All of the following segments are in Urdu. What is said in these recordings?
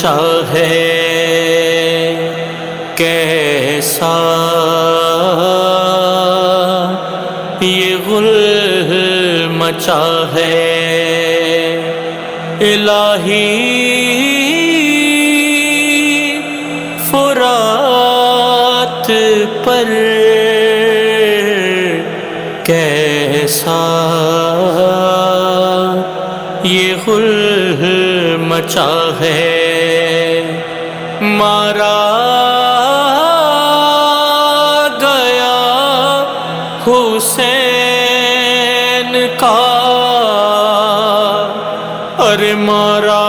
مچا ہے کیسا یہ غل مچا ہے الہی فرات پر کیسا یہ غل مچا ہے مارا گیا حسین کا ارے مارا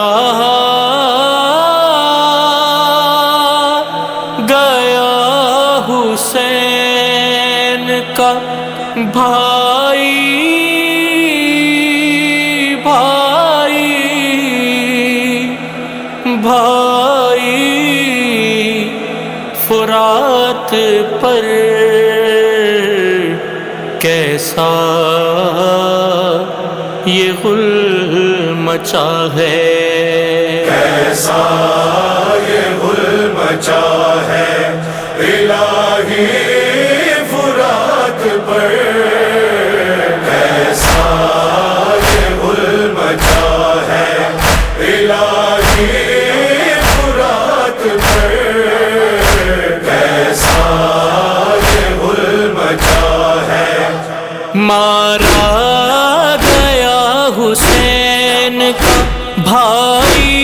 گیا حسین کا بھائی فرات پر کیسا یہ غل مچا ہے کیسا یہ غل مچا ہے الہی فرات پر کیسا یہ غل مچا ہے الہی فرات پر کیسا یہ غل مچا ہے مارا گیا حسین کا بھائی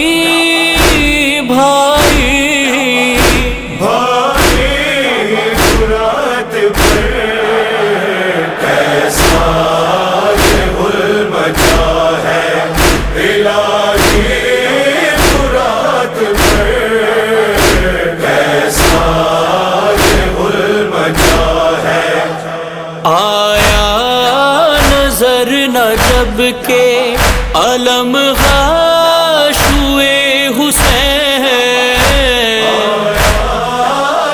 فرات پر کیسا یہ غل مچا ہے الہی فرات پر کیسا یہ غل مچا ہے آیا نظر نہ جب کے علم غش ہوئے حسین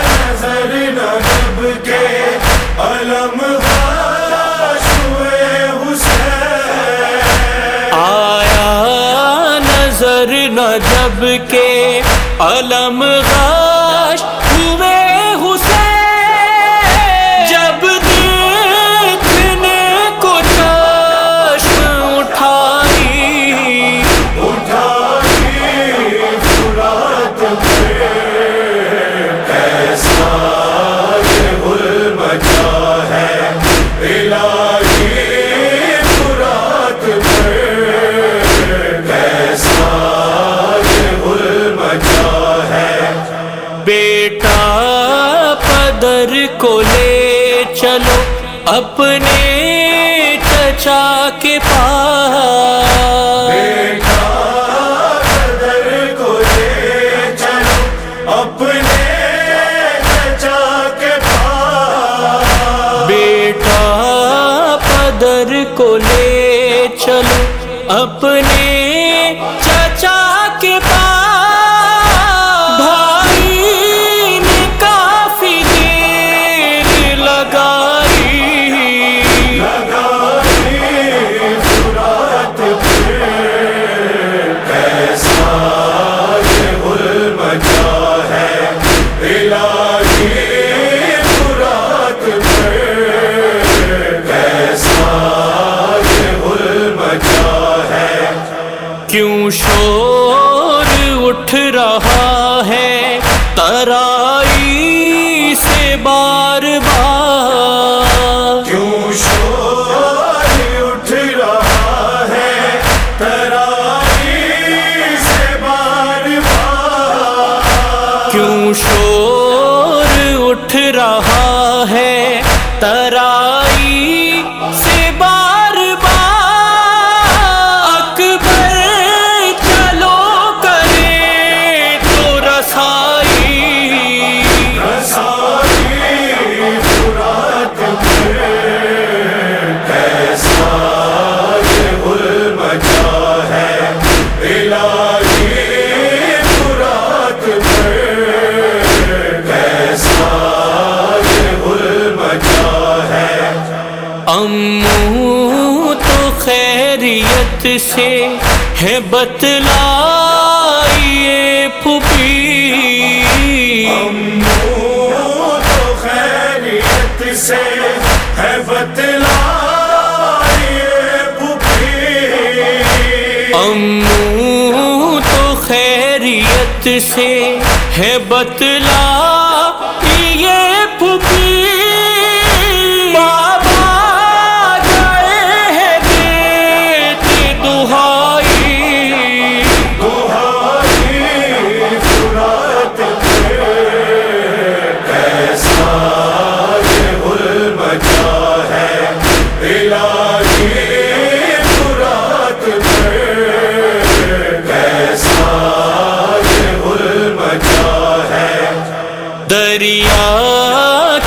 نظر نہ جب کے علم غش ہوئے حسین آیا نظر نہ جب کے علم غش ہوئے حسین جب دیکھنے کو چشم اٹھائی فرات پر کیسا یہ غل مچا ہے الہی فرات پر کیسا یہ غل مچا ہے بیٹا پدر کو لے چلو اپنے چچا کے پاس بیٹا پدر کو لے چلو اپنے چچا کے پاس بیٹا پدر کو لے چلو اپنے چچا کے پاس بھائی نے کافی دیر لگائی فرات پر کیسا یہ غل مچا ہے الہی فرات پر کیسا یہ غل مچا ہے کیوں شور اٹھ رہا ہے ترائی سے بار بار کیوں شور اٹھ رہا ہے ترائی سے بار بار کیوں شور اٹھ رہا ہے ترائی سے بار بار اکبر چلو کرے تو رسائی فرات پر کیسا یہ غل مچا ہے الہی فرات پر کیسا یہ غل مچا ہے امو تو خیریت سے ہے بتلائیے امو تو خیریت سے ہے بتلا یہ پھوپھی، بابا گئے ہیں دیتے دہائی، دہائی فرات پہ کیسا یہ غل مچا ہے الہی فرات پہ کیسا یہ غل مچا ہے۔ دریا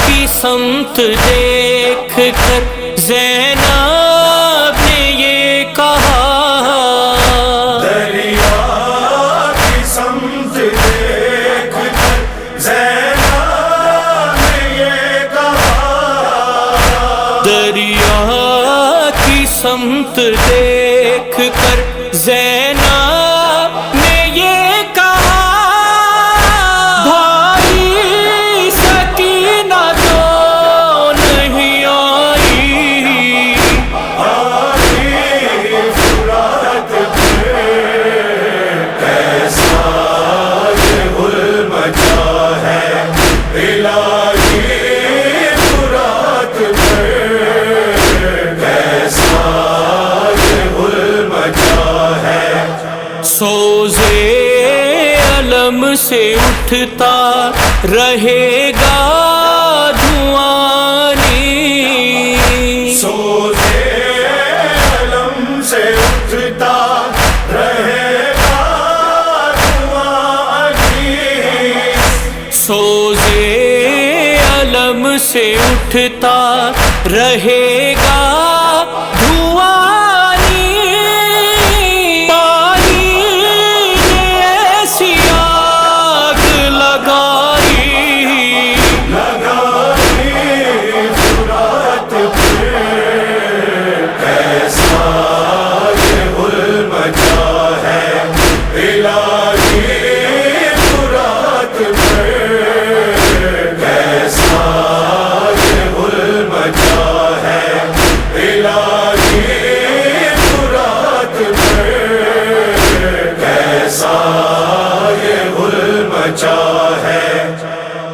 کی سمت دیکھ کر زینب نے یہ کہا، دریا کی سمت دیکھ کر زینب نے یہ کہا، دریا کی سمت دیکھ کر زینب نے یہ کہا، بھائی سکینہ تو نہیں آئی، آئی فرات پہ کیسا یہ غل مچا ہے الہی فرات پہ کیسا یہ غل مچا ہے۔ سوزے علم سے اٹھتا رہے گا دھواں نی، سوزے علم سے اٹھتا رہے گا دھواں علی، سوزے علم سے اٹھتا رہے گا دھواں نی، پانی نے ایسی آگ لگائی، لگائی فرات پہ کیسا یہ غل مچا ہے الہی فرات پہ کیسا یہ غل مچا ہے الہی فرات پہ کیسا یہ غل مچا